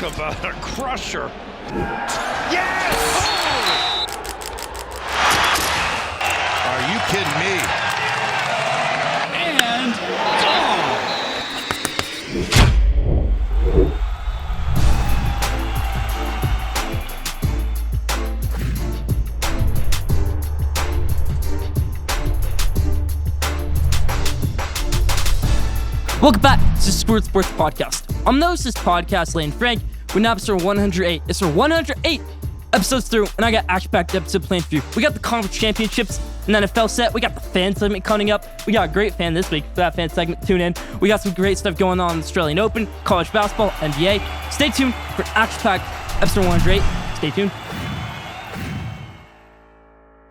Talk about a crusher. Yes! Oh! Are you kidding me? And gone! Welcome back to the Schoolyard Sports podcast. I'm the host of this podcast, Lane Frank. We're now episode 108. It's our 108 episodes through, and I got action-packed episode planned for you. We got the conference championships and NFL set. We got the fan segment coming up. We got a great fan this week for that fan segment. Tune in. We got some great stuff going on in the Australian Open, college basketball, NBA. Stay tuned for action-packed episode 108. Stay tuned.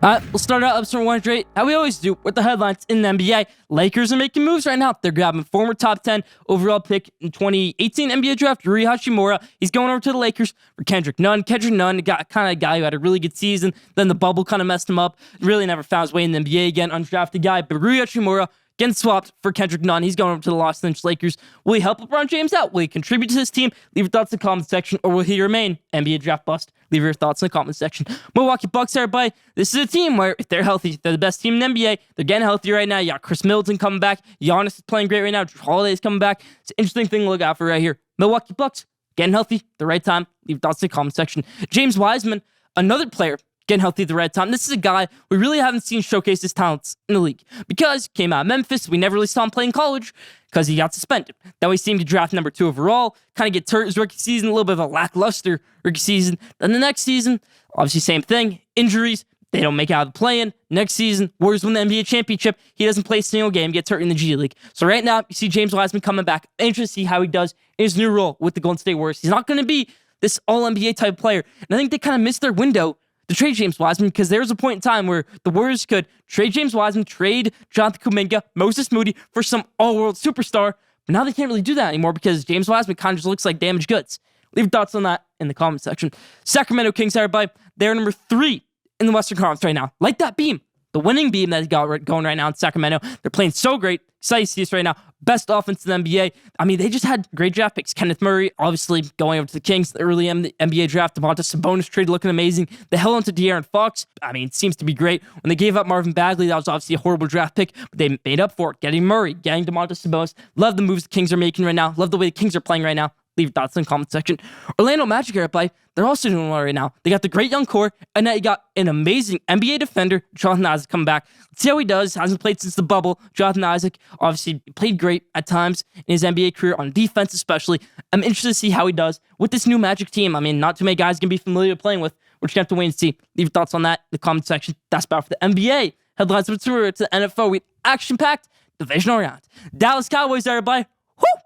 We'll start out episode 108, how we always do, with the headlines in the NBA. Lakers are making moves right now. They're grabbing former top 10 overall pick in 2018 NBA draft, Rui Hachimura. He's going over to the Lakers for Kendrick Nunn. Kendrick Nunn got kind of a guy who had a really good season. Then the bubble kind of messed him up. Really never found his way in the NBA again. Undrafted guy. But Rui Hachimura getting swapped for Kendrick Nunn. He's going over to the Los Angeles Lakers. Will he help LeBron James out? Will he contribute to his team? Leave your thoughts in the comment section. Or will he remain NBA draft bust? Leave your thoughts in the comment section. Milwaukee Bucks, everybody. This is a team where, if they're healthy, they're the best team in the NBA. They're getting healthy right now. You got Chris Middleton coming back. Giannis is playing great right now. Drew Holiday's coming back. It's an interesting thing to look out for right here. Milwaukee Bucks, getting healthy, the right time. Leave your thoughts in the comment section. James Wiseman, another player, getting healthy at the right time. This is a guy we really haven't seen showcase his talents in the league because he came out of Memphis. We never really saw him play in college because he got suspended. Then we see him to draft number 2 overall, kind of get hurt his rookie season, a little bit of a lackluster rookie season. Then the next season, obviously same thing, injuries. They don't make it out of the play-in. Next season, Warriors win the NBA championship. He doesn't play a single game, gets hurt in the G League. So right now, you see James Wiseman coming back. Interested to see how he does in his new role with the Golden State Warriors. He's not going to be this all-NBA type player. And I think they kind of missed their window to trade James Wiseman because there was a point in time where the Warriors could trade James Wiseman, trade Jonathan Kuminga, Moses Moody for some all-world superstar. But now they can't really do that anymore because James Wiseman kind of just looks like damaged goods. Leave your thoughts on that in the comment section. Sacramento Kings, everybody, they're number 3 in the Western Conference right now. Like that beam, the winning beam that got going right now in Sacramento. They're playing so great. Excited to see this right now. Best offense in the NBA. I mean, they just had great draft picks. Kenneth Murray, obviously, going over to the Kings, the early NBA draft. Domantas Sabonis trade looking amazing. They held on to De'Aaron Fox. I mean, it seems to be great. When they gave up Marvin Bagley, that was obviously a horrible draft pick, but they made up for it. Getting Murray, getting Domantas Sabonis. Love the moves the Kings are making right now. Love the way the Kings are playing right now. Leave your thoughts in the comment section. Orlando Magic, everybody, they're also doing well right now. They got the great young core, and now you got an amazing NBA defender, Jonathan Isaac, coming back. Let's see how he does. Hasn't played since the bubble. Jonathan Isaac, obviously, played great at times in his NBA career, on defense especially. I'm interested to see how he does with this new Magic team. I mean, not too many guys can be familiar with playing with. We're just going to have to wait and see. Leave your thoughts on that in the comment section. That's about for the NBA. Headlines of tour to the NFL with action-packed divisional round. Dallas Cowboys, everybody. Whoo!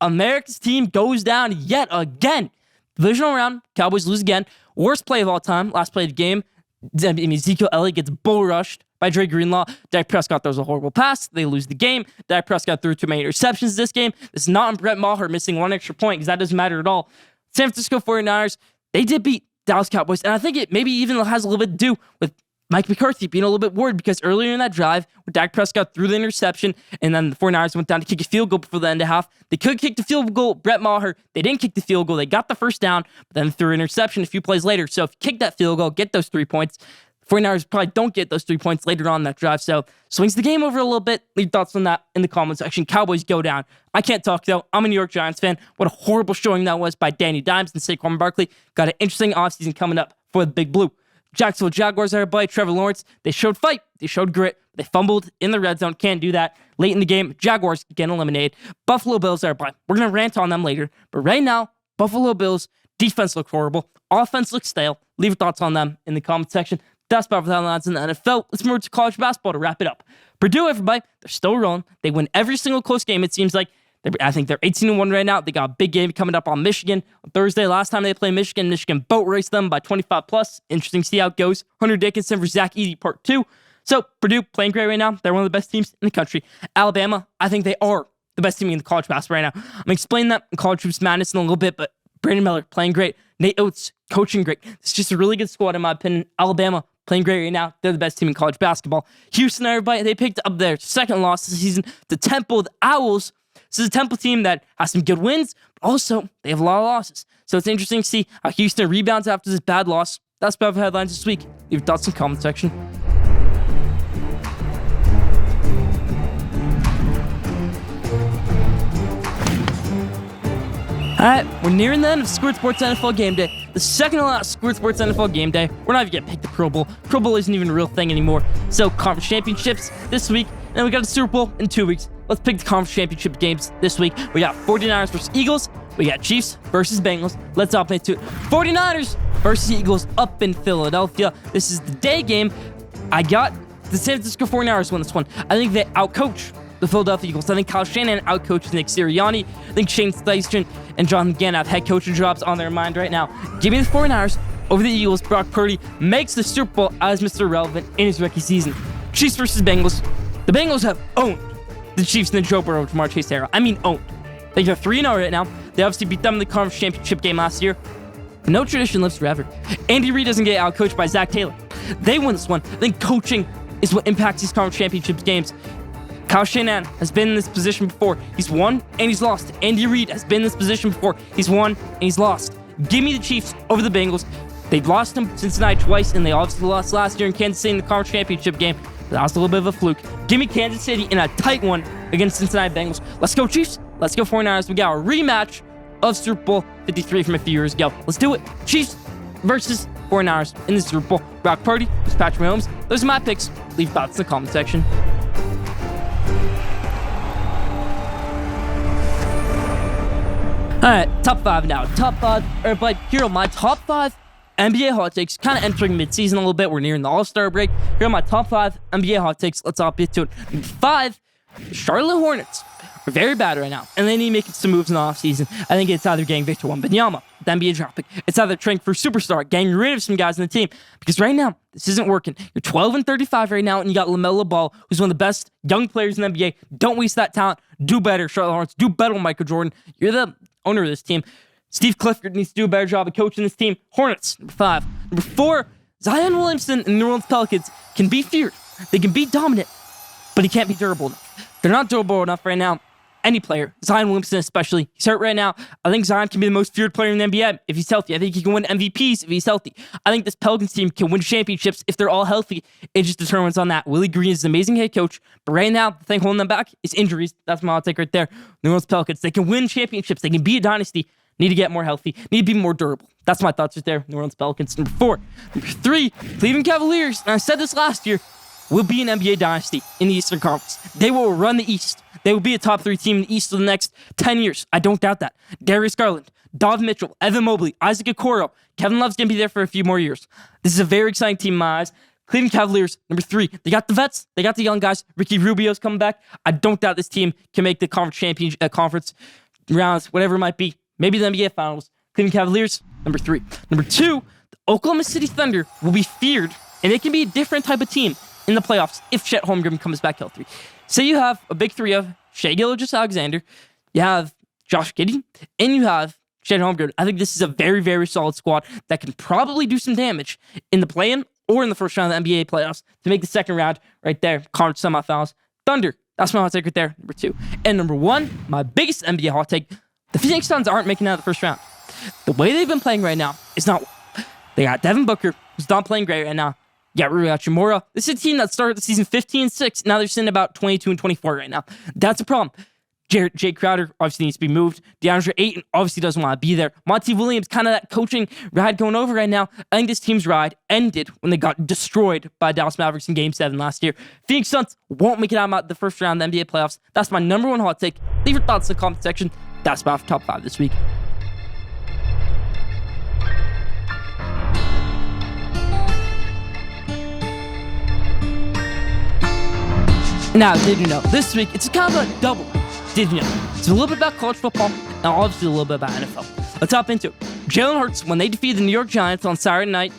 America's team goes down yet again. Divisional round, Cowboys lose again. Worst play of all time, last play of the game. Ezekiel Elliott gets bull rushed by Dre Greenlaw. Dak Prescott throws a horrible pass. They lose the game. Dak Prescott threw too many interceptions this game. This is not on Brett Maher missing one extra point because that doesn't matter at all. San Francisco 49ers, they did beat Dallas Cowboys, and I think it maybe even has a little bit to do with Mike McCarthy being a little bit worried because earlier in that drive, when Dak Prescott threw the interception, and then the 49ers went down to kick a field goal before the end of half, they could kick the field goal. Brett Maher, they didn't kick the field goal. They got the first down, but then threw an interception a few plays later. So if you kick that field goal, get those 3 points. 49ers probably don't get those 3 points later on in that drive. So swings the game over a little bit. Leave thoughts on that in the comment section. Cowboys go down. I can't talk, though. I'm a New York Giants fan. What a horrible showing that was by Danny Dimes and Saquon Barkley. Got an interesting offseason coming up for the Big Blue. Jacksonville Jaguars, everybody. Trevor Lawrence, they showed fight. They showed grit. They fumbled in the red zone. Can't do that. Late in the game, Jaguars getting eliminated. Buffalo Bills, everybody. We're going to rant on them later. But right now, Buffalo Bills, defense looks horrible. Offense looks stale. Leave your thoughts on them in the comment section. That's about for the headlines in the NFL. Let's move to college basketball to wrap it up. Purdue, everybody, they're still rolling. They win every single close game, it seems like. I think they're 18-1 right now. They got a big game coming up on Michigan on Thursday. Last time they played Michigan boat raced them by 25+. Interesting to see how it goes. Hunter Dickinson for Zach Edey, part 2. So, Purdue playing great right now. They're one of the best teams in the country. Alabama, I think they are the best team in the college basketball right now. I'm going to explain that in College Hoops Madness in a little bit, but Brandon Miller playing great. Nate Oates coaching great. It's just a really good squad in my opinion. Alabama playing great right now. They're the best team in college basketball. Houston, everybody, they picked up their second loss this season. The Temple Owls. This is a Temple team that has some good wins, Also, they have a lot of losses. So it's interesting to see how Houston rebounds after this bad loss. That's about the headlines this week. Leave your thoughts in the comment section. Alright, we're nearing the end of Schoolyard Sports NFL Game Day. The second to last Schoolyard Sports NFL Game Day. We're not even going to pick the Pro Bowl. Pro Bowl isn't even a real thing anymore. So, conference championships this week, and we got a Super Bowl in 2 weeks. Let's pick the conference championship games this week. We got 49ers versus Eagles. We got Chiefs versus Bengals. Let's hop into it. 49ers versus Eagles up in Philadelphia. This is the day game. I got the San Francisco 49ers win this one. I think they outcoach the Philadelphia Eagles. I think Kyle Shanahan outcoaches Nick Sirianni. I think Shane Steichen and Jonathan Gannon have head coaching jobs on their mind right now. Give me the 49ers over the Eagles. Brock Purdy makes the Super Bowl as Mr. Relevant in his rookie season. Chiefs versus Bengals. The Bengals have owned the Chiefs and the Joe Burrow, Jamar Chase era. I mean owned. They're 3-0 right now. They obviously beat them in the conference championship game last year. But no tradition lives forever. Andy Reid doesn't get outcoached by Zach Taylor. They win this one. I think coaching is what impacts these conference championship games. Kyle Shanahan has been in this position before. He's won and he's lost. Andy Reid has been in this position before. He's won and he's lost. Give me the Chiefs over the Bengals. They've lost to Cincinnati twice, and they obviously lost last year in Kansas City in the conference championship game. But that was a little bit of a fluke. Give me Kansas City in a tight one against Cincinnati Bengals. Let's go Chiefs. Let's go 49ers. We got a rematch of Super Bowl 53 from a few years ago. Let's do it. Chiefs versus 49ers in the Super Bowl. Brock Purdy versus Patrick Mahomes. Those are my picks. Leave thoughts in the comment section. Alright, top 5 now. Top 5, everybody, here are my top 5 NBA hot takes. Kind of entering mid-season a little bit. We're nearing the All-Star break. Here are my top 5 NBA hot takes. Let's hop into it. 5, Charlotte Hornets are very bad right now, and they need to make some moves in the offseason. I think it's either getting Victor Wembanyama, the NBA draft pick. It's either trading for a superstar, getting rid of some guys on the team. Because right now, this isn't working. You're 12-35 right now, and you got LaMelo Ball, who's one of the best young players in the NBA. Don't waste that talent. Do better, Charlotte Hornets. Do better, Michael Jordan. You're the owner of this team. Steve Clifford needs to do a better job of coaching this team. Hornets, number 5. Number 4, Zion Williamson and the New Orleans Pelicans can be feared. They can be dominant, but he can't be durable enough. They're not durable enough right now. Any player, Zion Williamson especially, he's hurt right now. I think Zion can be the most feared player in the NBA if he's healthy. I think he can win MVPs if he's healthy. I think this Pelicans team can win championships if they're all healthy. It just determines on that. Willie Green is an amazing head coach, but right now, the thing holding them back is injuries. That's my hot take right there. New Orleans Pelicans, they can win championships. They can be a dynasty. Need to get more healthy. Need to be more durable. That's my thoughts right there. New Orleans Pelicans. Number 4. Number 3, Cleveland Cavaliers. And I said this last year, will be an NBA dynasty in the Eastern Conference. They will run the East. They will be a top 3 team in the East for the next 10 years. I don't doubt that. Darius Garland, Donovan Mitchell, Evan Mobley, Isaac Okoro. Kevin Love's going to be there for a few more years. This is a very exciting team in my eyes. Cleveland Cavaliers, number 3. They got the vets. They got the young guys. Ricky Rubio's coming back. I don't doubt this team can make the conference rounds, whatever it might be. Maybe the NBA Finals. Cleveland Cavaliers, number 3. Number 2, the Oklahoma City Thunder will be feared, and they can be a different type of team in the playoffs if Chet Holmgren comes back healthy. Say you have a big 3 of Shai Gilgeous-Alexander, you have Josh Giddey, and you have Chet Holmgren. I think this is a very, very solid squad that can probably do some damage in the play-in or in the first round of the NBA playoffs to make the second round right there, conference semifinals. Thunder, that's my hot take right there, number 2. And number 1, my biggest NBA hot take, the Phoenix Suns aren't making it out of the first round. The way they've been playing right now is not. They got Devin Booker, who's not playing great right now. You got Rui Hachimura. This is a team that started the season 15-6. Now they're sitting about 22-24 right now. That's a problem. Jay Crowder obviously needs to be moved. DeAndre Ayton obviously doesn't want to be there. Monty Williams, kind of that coaching ride going over right now. I think this team's ride ended when they got destroyed by Dallas Mavericks in Game 7 last year. Phoenix Suns won't make it out of the first round of the NBA playoffs. That's my number 1 hot take. Leave your thoughts in the comment section. That's my top 5 this week. Now, did you know? This week, it's kind of a double. Did you know? It's a little bit about college football, and obviously a little bit about NFL. Let's hop into it. Jalen Hurts, when they defeated the New York Giants on Saturday night,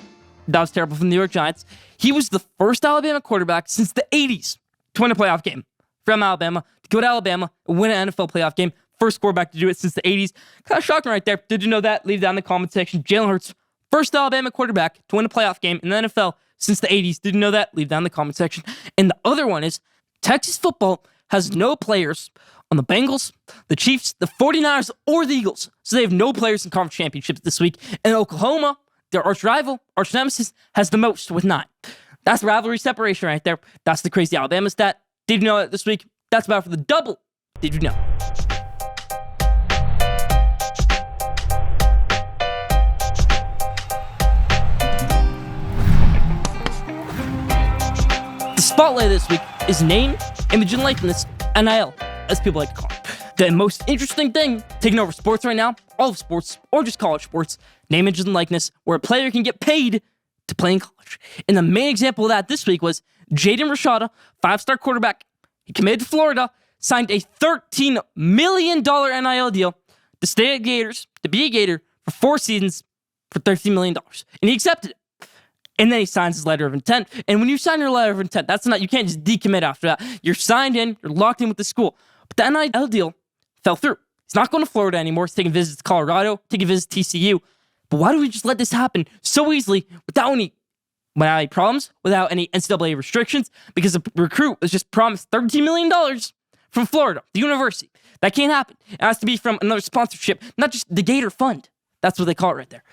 that was terrible for the New York Giants. He was the first Alabama quarterback since the 80s to win a playoff game from Alabama, to go to Alabama and win an NFL playoff game. First quarterback to do it since the 80s. Kind of shocking right there. Did you know that? Leave down in the comment section. Jalen Hurts, first Alabama quarterback to win a playoff game in the NFL since the 80s. Did you know that? Leave down in the comment section. And the other one is Texas football has no players on the Bengals, the Chiefs, the 49ers, or the Eagles. So they have no players in conference championships this week. And Oklahoma, their arch rival, arch nemesis, has the most with 9. That's rivalry separation right there. That's the crazy Alabama stat. Did you know that this week? That's about for the double. Did you know? The spotlight this week is name, image, and likeness, NIL, as people like to call it. The most interesting thing taking over sports right now, all of sports, or just college sports, name, image, and likeness, where a player can get paid to play in college. And the main example of that this week was Jaden Rashada, 5-star quarterback. He committed to Florida, signed a $13 million NIL deal to stay at Gators, to be a Gator for 4 seasons for $13 million. And he accepted it. And then he signs his letter of intent. And when you sign your letter of intent, that's not, you can't just decommit after that. You're signed in, you're locked in with the school. But the NIL deal fell through. He's not going to Florida anymore. He's taking visits to Colorado, taking visits to TCU. But why do we just let this happen so easily without any problems, without any NCAA restrictions? Because the recruit was just promised $13 million from Florida, the university. That can't happen. It has to be from another sponsorship, not just the Gator Fund. That's what they call it right there.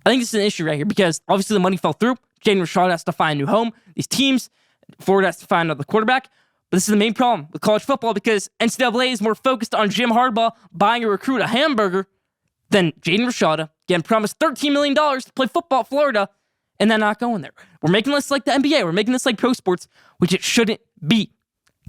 I think this is an issue right here because obviously the money fell through. Jaden Rashada has to find a new home. These teams, Florida has to find another quarterback. But this is the main problem with college football because NCAA is more focused on Jim Harbaugh buying a recruit a hamburger than Jaden Rashada getting promised $13 million to play football at Florida and then not going there. We're making this like the NBA. We're making this like pro sports, which it shouldn't be.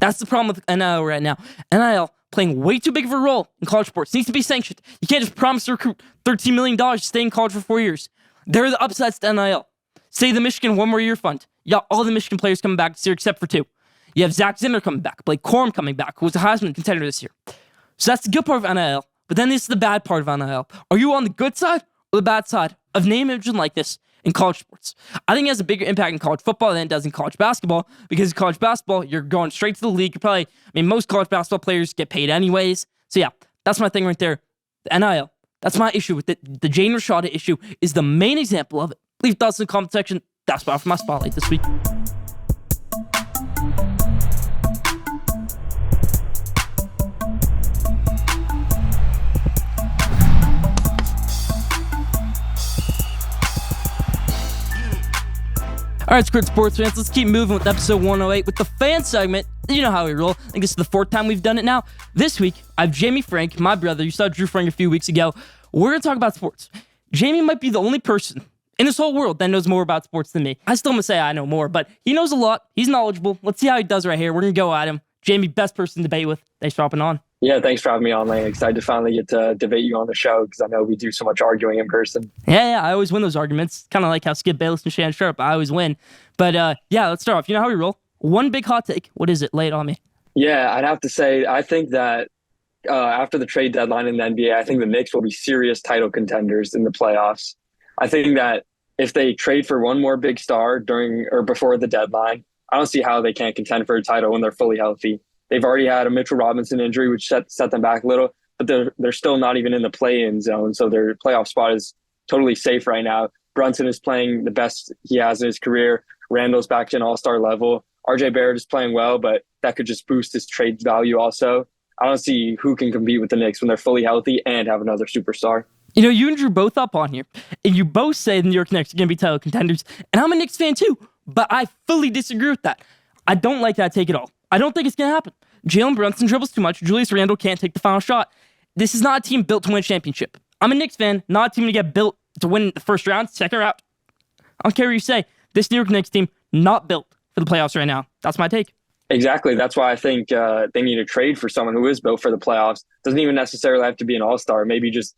That's the problem with NIL right now. NIL playing way too big of a role in college sports. It needs to be sanctioned. You can't just promise a recruit $13 million to stay in college for 4 years. There are the upsides to NIL. Say the Michigan one more year fund. You got all the Michigan players coming back this year except for 2. You have Zach Zinner coming back, Blake Corum coming back, who was a Heisman contender this year. So that's the good part of NIL. But then this is the bad part of NIL. Are you on the good side or the bad side of name, image, and likeness in college sports? I think it has a bigger impact in college football than it does in college basketball because in college basketball, you're going straight to the league. You're probably, most college basketball players get paid anyways. So yeah, that's my thing right there. The NIL. That's my issue with it. The Jaden Rashada issue is the main example of it. Leave thoughts in the comment section. That's about for my spotlight this week. All right, Schoolyard Sports fans, let's keep moving with episode 108 with the fan segment. You know how we roll. I think this is the 4th time we've done it now. This week, I have Jamie Frank, my brother. You saw Drew Frank a few weeks ago. We're going to talk about sports. Jamie might be the only person in this whole world that knows more about sports than me. I still must say I know more, but he knows a lot. He's knowledgeable. Let's see how he does right here. We're going to go at him. Jamie, best person to debate with. Thanks for hopping on. Yeah, thanks for having me on, Lane. Excited to finally get to debate you on the show because I know we do so much arguing in person. Yeah, I always win those arguments. Kind of like how Skip Bayless and Shannon Sharp, I always win. But yeah, let's start off. You know how we roll? One big hot take. What is it? Lay it on me. Yeah, I'd have to say I think that after the trade deadline in the NBA, I think the Knicks will be serious title contenders in the playoffs. I think that if they trade for one more big star during or before the deadline, I don't see how they can't contend for a title when they're fully healthy. They've already had a Mitchell Robinson injury, which set them back a little, but they're still not even in the play-in zone, so their playoff spot is totally safe right now. Brunson is playing the best he has in his career. Randall's back to an all-star level. RJ Barrett is playing well, but that could just boost his trade value also. I don't see who can compete with the Knicks when they're fully healthy and have another superstar. You know, you and Drew both up on here, and you both say the New York Knicks are going to be title contenders, and I'm a Knicks fan too, but I fully disagree with that. I don't like that take at all. I don't think it's going to happen. Jalen Brunson dribbles too much. Julius Randle can't take the final shot. This is not a team built to win a championship. I'm a Knicks fan, not a team to get built to win the first round, second round. I don't care what you say. This New York Knicks team, not built for the playoffs right now. That's my take. Exactly. That's why I think they need to trade for someone who is built for the playoffs. Doesn't even necessarily have to be an all-star. Maybe just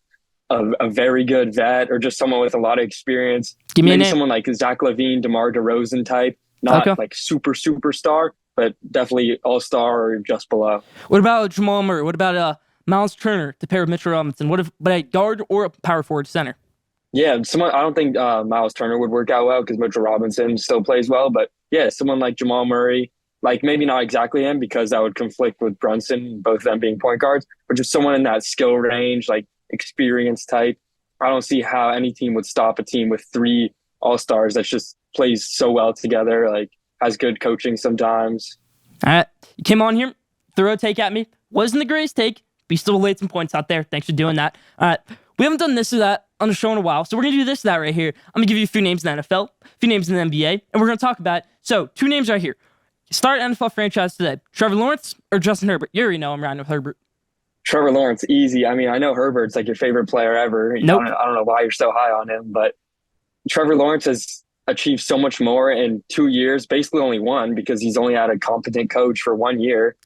a very good vet or just someone with a lot of experience. Give me Maybe a name. Someone like Zach LaVine, DeMar DeRozan type. Not like superstar, but definitely all-star or just below. What about Jamal Murray? What about Miles Turner to pair with Mitchell Robinson? What if a guard or a power forward center? Yeah, I don't think Miles Turner would work out well because Mitchell Robinson still plays well. But yeah, someone like Jamal Murray, like maybe not exactly him because that would conflict with Brunson, both of them being point guards, but just someone in that skill range, like experience type. I don't see how any team would stop a team with 3 all-stars that just plays so well together, like has good coaching sometimes. All right. You came on here, throw a take at me. Wasn't the greatest take, but you still laid some points out there. Thanks for doing that. All right. We haven't done this or that on the show in a while, so we're going to do this or that right here. I'm going to give you a few names in the NFL, a few names in the NBA, and we're going to talk about it. So, 2 names right here. Start NFL franchise today. Trevor Lawrence or Justin Herbert? You already know I'm riding with Herbert. Trevor Lawrence, easy. I mean, I know Herbert's like your favorite player ever. Nope. I don't know why you're so high on him, but Trevor Lawrence has achieved so much more in 2 years, basically only one because he's only had a competent coach for 1 year.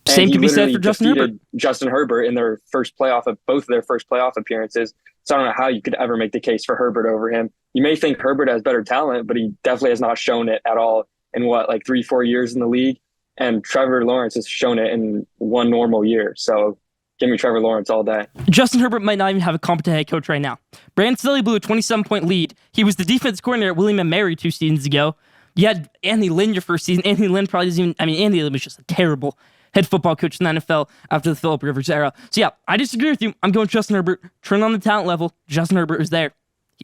Same can be said for Justin Herbert. Justin Herbert in their both of their first playoff appearances. So I don't know how you could ever make the case for Herbert over him. You may think Herbert has better talent, but he definitely has not shown it at all in 3-4 years in the league. And Trevor Lawrence has shown it in one normal year. So give me Trevor Lawrence all day. Justin Herbert might not even have a competent head coach right now. Brandon Staley blew a 27-point lead. He was the defense coordinator at William & Mary 2 seasons ago. You had Anthony Lynn your first season. Anthony Lynn probably doesn't even... Anthony Lynn was just a terrible head football coach in the NFL after the Phillip Rivers era. So yeah, I disagree with you. I'm going Justin Herbert. Turn on the talent level. Justin Herbert is there.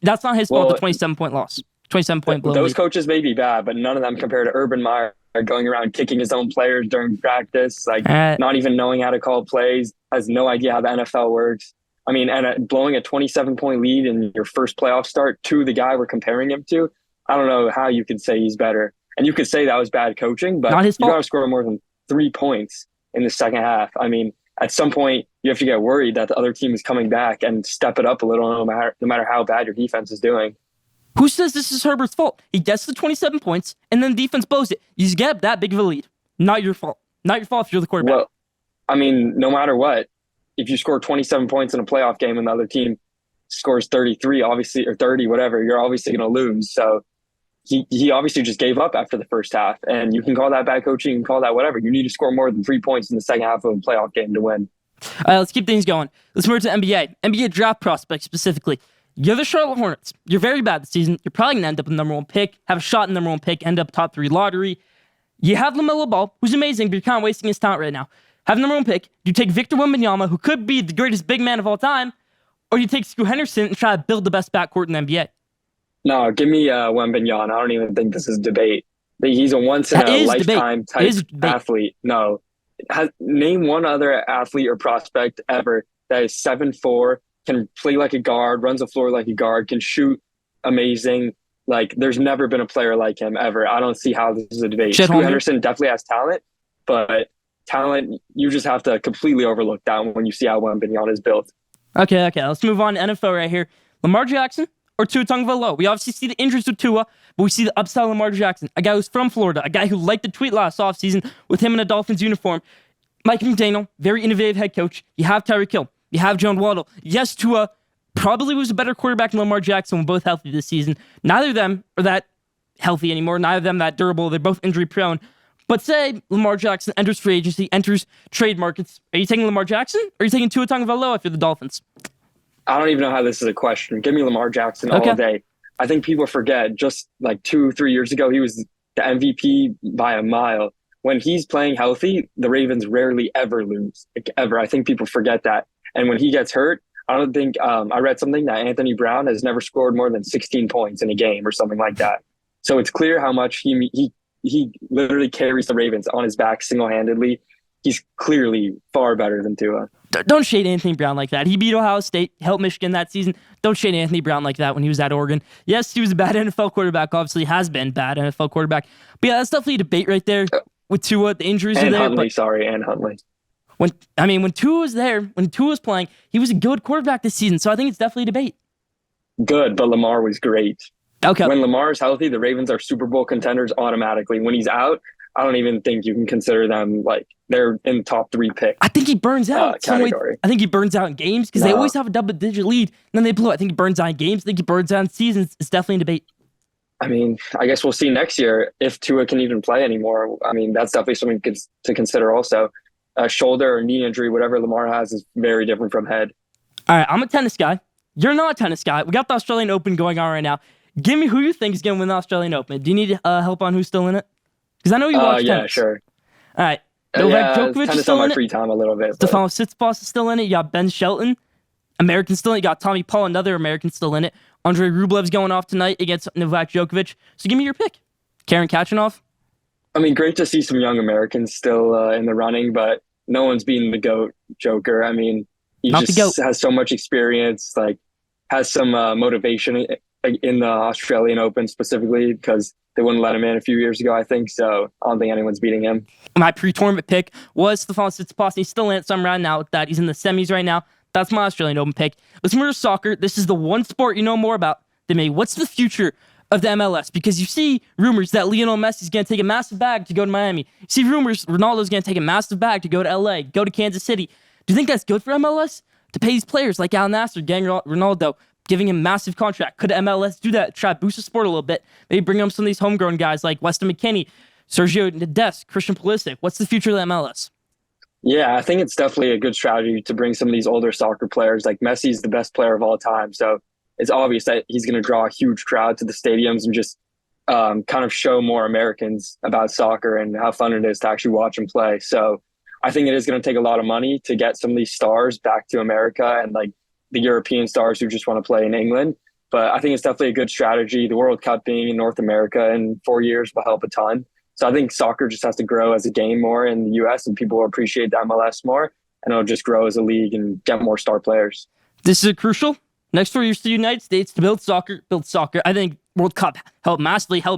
That's not his fault, the 27-point loss. 27-point blow. Those coaches may be bad, but none of them compared to Urban Meyer going around kicking his own players during practice, not even knowing how to call plays, has no idea how the NFL works. I mean, and blowing a 27-point lead in your first playoff start to the guy we're comparing him to, I don't know how you could say he's better. And you could say that was bad coaching, but you got to score more than 3 points in the second half. I mean, at some point, you have to get worried that the other team is coming back and step it up a little, no matter how bad your defense is doing. Who says this is Herbert's fault? He gets the 27 points, and then the defense blows it. You just get that big of a lead. Not your fault. Not your fault if you're the quarterback. Well, I mean, no matter what, if you score 27 points in a playoff game and the other team scores 33, obviously, or 30, whatever, you're obviously going to lose. So he obviously just gave up after the first half. And you can call that bad coaching, you can call that whatever. You need to score more than 3 points in the second half of a playoff game to win. All right, let's keep things going. Let's move to NBA. NBA draft prospects specifically. You're the Charlotte Hornets. You're very bad this season. You're probably going to end up with the number 1 pick, have a shot in the number 1 pick, end up top 3 lottery. You have LaMelo Ball, who's amazing, but you're kind of wasting his talent right now. Have the number 1 pick. You take Victor Wembanyama, who could be the greatest big man of all time, or you take Scoot Henderson and try to build the best backcourt in the NBA. No, give me Wembanyama. I don't even think this is debate. He's a once-in-a-lifetime type athlete. No. Name one other athlete or prospect ever that is 7'4", can play like a guard, runs the floor like a guard, can shoot amazing. There's never been a player like him ever. I don't see how this is a debate. Scoot Henderson definitely has talent, but talent, you just have to completely overlook that when you see how Wembanyama is built. Okay. Let's move on to NFL right here. Lamar Jackson or Tua Tagovailoa? We obviously see the injuries with Tua, but we see the upside of Lamar Jackson, a guy who's from Florida, a guy who liked the tweet last offseason with him in a Dolphins uniform. Mike McDaniel, very innovative head coach. You have Tyreek Hill. You have John Waddle. Yes, Tua probably was a better quarterback than Lamar Jackson when both healthy this season. Neither of them are that healthy anymore. Neither of them that durable. They're both injury prone. But say Lamar Jackson enters free agency, enters trade markets. Are you taking Lamar Jackson or are you taking Tua Tagovailoa if you're the Dolphins? I don't even know how this is a question. Give me Lamar Jackson all day. I think people forget just 2-3 years ago, he was the MVP by a mile. When he's playing healthy, the Ravens rarely ever lose. Ever. I think people forget that. And when he gets hurt, I don't think I read something that Anthony Brown has never scored more than 16 points in a game or something like that. So it's clear how much he literally carries the Ravens on his back single-handedly. He's clearly far better than Tua. Don't shade Anthony Brown like that. He beat Ohio State, helped Michigan that season. Don't shade Anthony Brown like that when he was at Oregon. Yes, he was a bad NFL quarterback. Obviously, has been bad NFL quarterback. But yeah, that's definitely a debate right there with Tua. The injuries are there. And Huntley. When Tua was there, when Tua was playing, he was a good quarterback this season. So I think it's definitely a debate. Good, but Lamar was great. Okay. When Lamar is healthy, the Ravens are Super Bowl contenders automatically. When he's out, I don't even think you can consider them they're in the top 3 pick. I think he burns out. Category. I think he burns out in games because they always have a double-digit lead, and then they blow. I think he burns out in games. I think he burns out in seasons. It's definitely a debate. I mean, I guess we'll see next year if Tua can even play anymore. I mean, that's definitely something to consider also. A shoulder or knee injury, whatever Lamar has, is very different from head. All right, I'm a tennis guy. You're not a tennis guy. We got the Australian Open going on right now. Give me who you think is going to win the Australian Open. Do you need help on who's still in it? Because I know you watch tennis. Yeah, sure. All right. Novak Djokovic tennis is still on in my it. free time a little bit. Stefanos Tsitsipas is still in it. You got Ben Shelton, American still in it. You got Tommy Paul, another American still in it. Andrei Rublev's going off tonight against Novak Djokovic. So give me your pick. Karen Khachanov? I mean, great to see some young Americans still in the running, but no one's beating the GOAT, Joker. I mean, he Not the just GOAT. has so much experience, like has some motivation in the Australian Open specifically because they wouldn't let him in a few years ago, I think. So I don't think anyone's beating him. My pre-tournament pick was Stefanos Tsitsipas. He's still in it, so I'm riding out with that. He's in the semis right now. That's my Australian Open pick. Let's move to soccer. This is the one sport you know more about than me. What's the future of the MLS? Because you see rumors that Lionel Messi is going to take a massive bag to go to Miami. You see rumors Ronaldo's going to take a massive bag to go to LA, go to Kansas City. Do you think that's good for MLS? To pay these players like Al Nassr, getting Ronaldo, giving him massive contract. Could MLS do that? Try to boost the sport a little bit. Maybe bring him some of these homegrown guys like Weston McKennie, Sergio Dest, Christian Pulisic. What's the future of the MLS? Yeah, I think it's definitely a good strategy to bring some of these older soccer players. Like Messi's the best player of all time. So it's obvious that he's going to draw a huge crowd to the stadiums and just kind of show more Americans about soccer and how fun it is to actually watch him play. So I think it is going to take a lot of money to get some of these stars back to America and like the European stars who just want to play in England. But I think it's definitely a good strategy. The World Cup being in North America in 4 years will help a ton. So I think soccer just has to grow as a game more in the US and people will appreciate the MLS more and it'll just grow as a league and get more star players. This is crucial. Next 4 years to the United States to build soccer. I think World Cup helped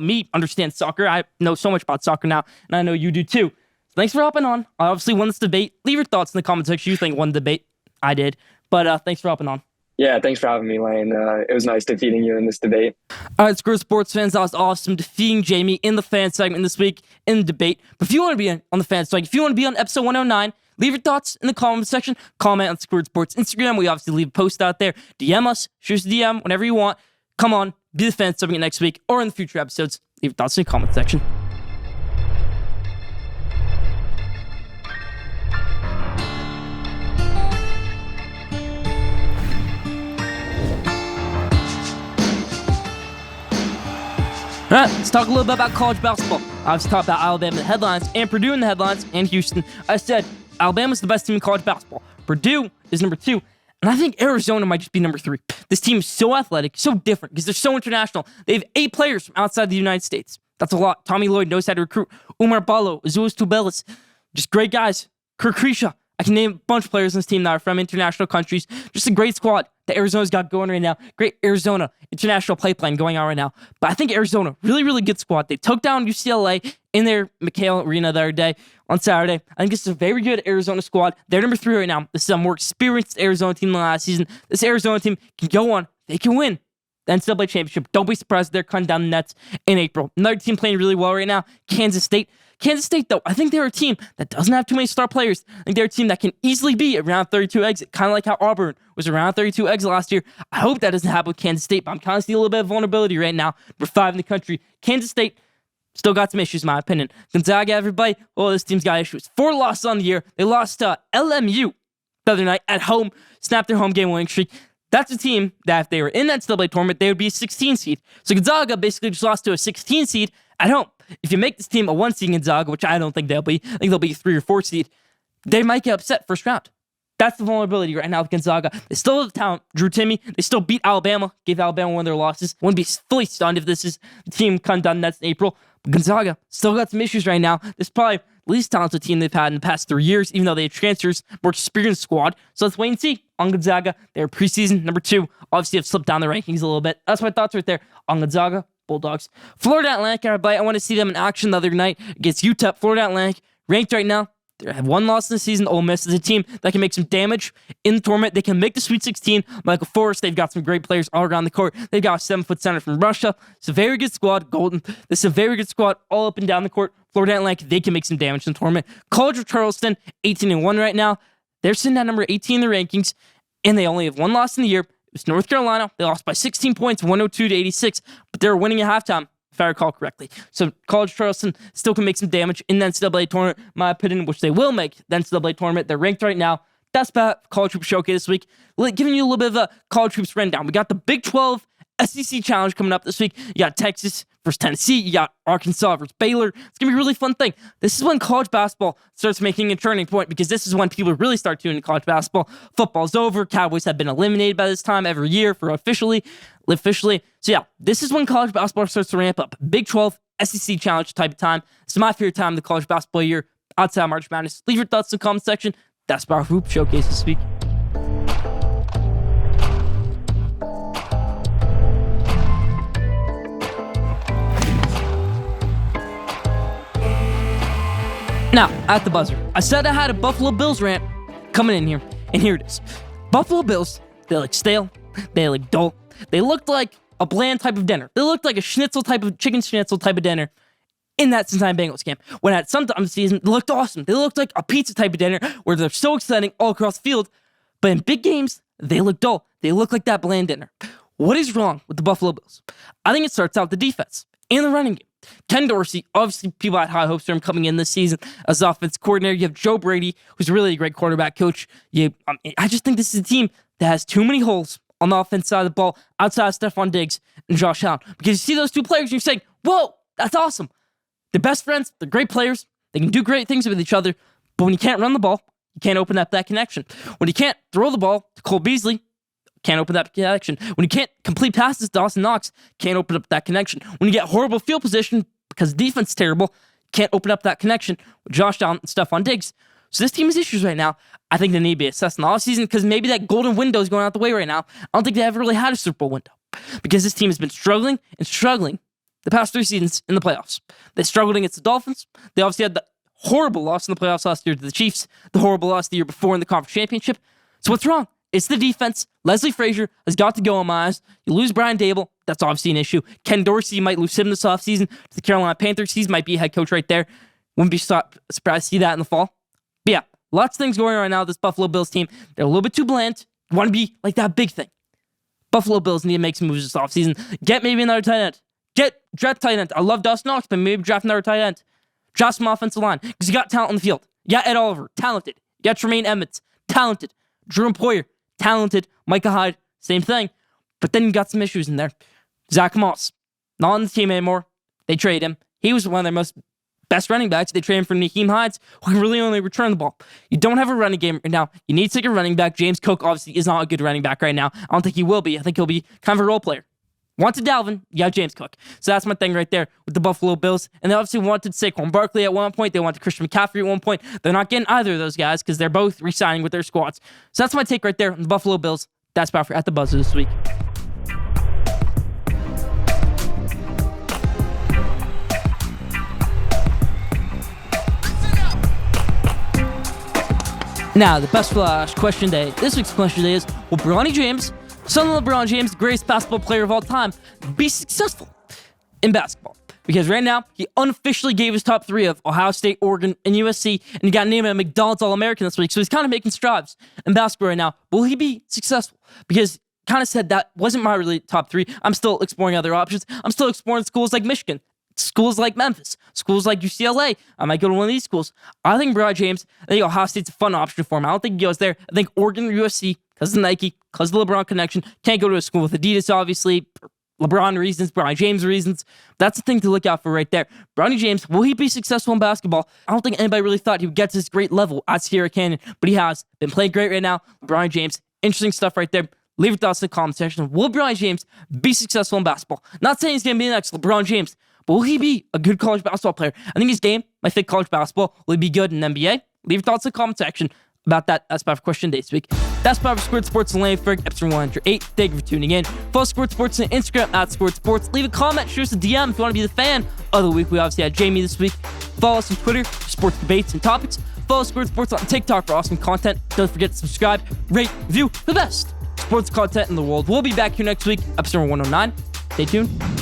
me understand soccer. I know so much about soccer now, and I know you do too. Thanks for hopping on. I obviously won this debate. Leave your thoughts in the comment section. You think won the debate? I did. But thanks for hopping on. Yeah, thanks for having me, Lane. It was nice defeating you in this debate. All right, Schoolyard Sports fans, that was awesome defeating Jamie in the fan segment this week in the debate. But if you want to be on the fan segment, if you want to be on episode 109, leave your thoughts in the comment section. Comment on Schoolyard Sports Instagram. We obviously leave a post out there. DM us. Shoot us a DM whenever you want. Come on, be the fan segment next week or in the future episodes. Leave your thoughts in the comment section. All right, let's talk a little bit about college basketball. I was talking about Alabama in the headlines and Purdue in the headlines and Houston. I said Alabama's the best team in college basketball. Purdue is number 2. And I think Arizona might just be number 3. This team is so athletic, so different, because they're so international. They have 8 players from outside the United States. That's a lot. Tommy Lloyd knows how to recruit. Umar Ballo, Azuas Tubelis, just great guys. Kirk Krisha. I can name a bunch of players on this team that are from international countries. Just a great squad that Arizona's got going right now. Great Arizona international pipeline going on right now. But I think Arizona, really, really good squad. They took down UCLA in their McHale Arena the other day on Saturday. I think it's a very good Arizona squad. They're number 3 right now. This is a more experienced Arizona team than last season. This Arizona team can go on. They can win the NCAA championship. Don't be surprised if they're cutting down the nets in April. Another team playing really well right now, Kansas State. Kansas State, though, I think they're a team that doesn't have too many star players. I think they're a team that can easily be around 32 exit, kind of like how Auburn was around 32 exit last year. I hope that doesn't happen with Kansas State, but I'm kind of seeing a little bit of vulnerability right now. Number 5 in the country. Kansas State still got some issues, in my opinion. Gonzaga, everybody, this team's got issues. 4 losses on the year. They lost to LMU the other night at home, snapped their home game winning streak. That's a team that if they were in that NCAA tournament, they would be a 16 seed. So Gonzaga basically just lost to a 16 seed at home. If you make this team a 1 seed Gonzaga, which I don't think they'll be, I think they'll be a 3 or 4 seed, they might get upset first round. That's the vulnerability right now with Gonzaga. They still have the talent. Drew Timme, they still beat Alabama, gave Alabama one of their losses. Wouldn't be fully stunned if this is the team cutting down nets in April. But Gonzaga still got some issues right now. This is probably the least talented team they've had in the past 3 years, even though they have transfers, more experienced squad. So let's wait and see on Gonzaga. They're preseason number 2. Obviously, have slipped down the rankings a little bit. That's my thoughts right there on Gonzaga. Bulldogs. Florida Atlantic, everybody. I want to see them in action the other night against UTEP. Florida Atlantic, ranked right now. They have 1 loss in the season. Ole Miss is a team that can make some damage in the tournament. They can make the Sweet 16. Michael Forrest, they've got some great players all around the court. They've got a 7-foot center from Russia. It's a very good squad. Golden. This is a very good squad all up and down the court. Florida Atlantic, they can make some damage in the tournament. College of Charleston, 18-1 right now. They're sitting at number 18 in the rankings, and they only have 1 loss in the year. It's North Carolina. They lost by 16 points, 102-86, but they were winning at halftime, if I recall correctly. So College Charleston still can make some damage in the NCAA tournament, in my opinion, which they will make the NCAA tournament. They're ranked right now. That's about College Hoops Showcase this week. Giving you a little bit of a College Hoops rundown. We got the Big 12 SEC Challenge coming up this week. You got Texas versus Tennessee. You got Arkansas versus Baylor. It's going to be a really fun thing. This is when college basketball starts making a turning point because this is when people really start tuning into college basketball. Football's over. Cowboys have been eliminated by this time every year for officially. So yeah, this is when college basketball starts to ramp up. Big 12 SEC Challenge type of time. It's my favorite time of the college basketball year. outside March Madness. Leave your thoughts in the comment section. That's our Hoop Showcase this week. Now, at the buzzer, I said I had a Buffalo Bills rant coming in here, and here it is. Buffalo Bills, they look stale, they look dull, they looked like a bland type of dinner. They looked like a chicken schnitzel type of dinner in that Cincinnati Bengals game. When at some time of the season, they looked awesome. They looked like a pizza type of dinner where they're so exciting all across the field, but in big games, they look dull. They look like that bland dinner. What is wrong with the Buffalo Bills? I think it starts out with the defense and the running game. Ken Dorsey, obviously people had high hopes for him coming in this season as offense coordinator. You have Joe Brady, who's really a great quarterback coach. I just think this is a team that has too many holes on the offense side of the ball outside of Stephon Diggs and Josh Allen. Because you see those two players and you're saying, whoa, that's awesome. They're best friends. They're great players. They can do great things with each other. But when you can't run the ball, you can't open up that connection. When you can't throw the ball to Cole Beasley, can't open that connection. When you can't complete passes to Dawson Knox, can't open up that connection. When you get horrible field position because defense is terrible, can't open up that connection with Josh Allen and Stephon Diggs. So this team has issues right now. I think they need to be assessed in the offseason because maybe that golden window is going out the way right now. I don't think they ever really had a Super Bowl window because this team has been struggling the past 3 seasons in the playoffs. They struggled against the Dolphins. They obviously had the horrible loss in the playoffs last year to the Chiefs, the horrible loss the year before in the conference championship. So what's wrong? It's the defense. Leslie Frazier has got to go in my eyes. You lose Brian Dable, that's obviously an issue. Ken Dorsey, might lose him this offseason to the Carolina Panthers. He might be a head coach right there. Wouldn't be surprised to see that in the fall. But yeah, lots of things going on right now with this Buffalo Bills team. They're a little bit too bland. You want to be like that big thing. Buffalo Bills need to make some moves this offseason. Get maybe another tight end. Draft tight end. I love Dawson Knox, but maybe draft another tight end. Draft some offensive line because you got talent on the field. You got Ed Oliver, talented. You got Tremaine Edmonds, talented. Drew Empoyer, talented. Micah Hyde, same thing. But then you got some issues in there. Zach Moss, not on the team anymore. They trade him. He was one of their best running backs. They trade him for Naheem Hines, who can really only return the ball. You don't have a running game right now. You need to take a running back. James Cook obviously is not a good running back right now. I don't think he will be. I think he'll be kind of a role player. Wanted Dalvin, you got James Cook. So that's my thing right there with the Buffalo Bills. And they obviously wanted Saquon Barkley at one point. They wanted Christian McCaffrey at one point. They're not getting either of those guys because they're both re-signing with their squads. So that's my take right there on the Buffalo Bills. That's about for At the Buzzer this week. Now, the best flash question day. This week's question day is, will Bronny James, son of LeBron James, the greatest basketball player of all time, be successful in basketball? Because right now, he unofficially gave his top 3 of Ohio State, Oregon, and USC, and he got named a McDonald's All-American this week, so he's kind of making strides in basketball right now. Will he be successful? Because kind of said that wasn't my really top 3. I'm still exploring other options. I'm still exploring schools like Michigan, schools like Memphis, schools like UCLA. I might go to one of these schools. I think Bronny James, I think Ohio State's a fun option for him. I don't think he goes there. I think Oregon or USC, because of Nike, because of the LeBron connection, can't go to a school with Adidas, obviously. LeBron reasons, Bronny James reasons. That's the thing to look out for right there. Bronny James, will he be successful in basketball? I don't think anybody really thought he would get to this great level at Sierra Canyon, but he has been playing great right now. Bronny James, interesting stuff right there. Leave your thoughts in the comment section. Will Bronny James be successful in basketball? Not saying he's going to be the next LeBron James, but will he be a good college basketball player? I think his game might fit college basketball. Will he be good in NBA? Leave your thoughts in the comment section about that. That's about for question day this week. That's about for Schoolyard Sports in Landsberg, episode 108. Thank you for tuning in. Follow Schoolyard Sports on Instagram at Schoolyard Sports. Leave a comment, shoot us a DM if you want to be the fan of the week. We obviously had Jamie this week. Follow us on Twitter for sports debates and topics. Follow Schoolyard Sports on TikTok for awesome content. Don't forget to subscribe, rate, review the best sports content in the world. We'll be back here next week, episode 109. Stay tuned.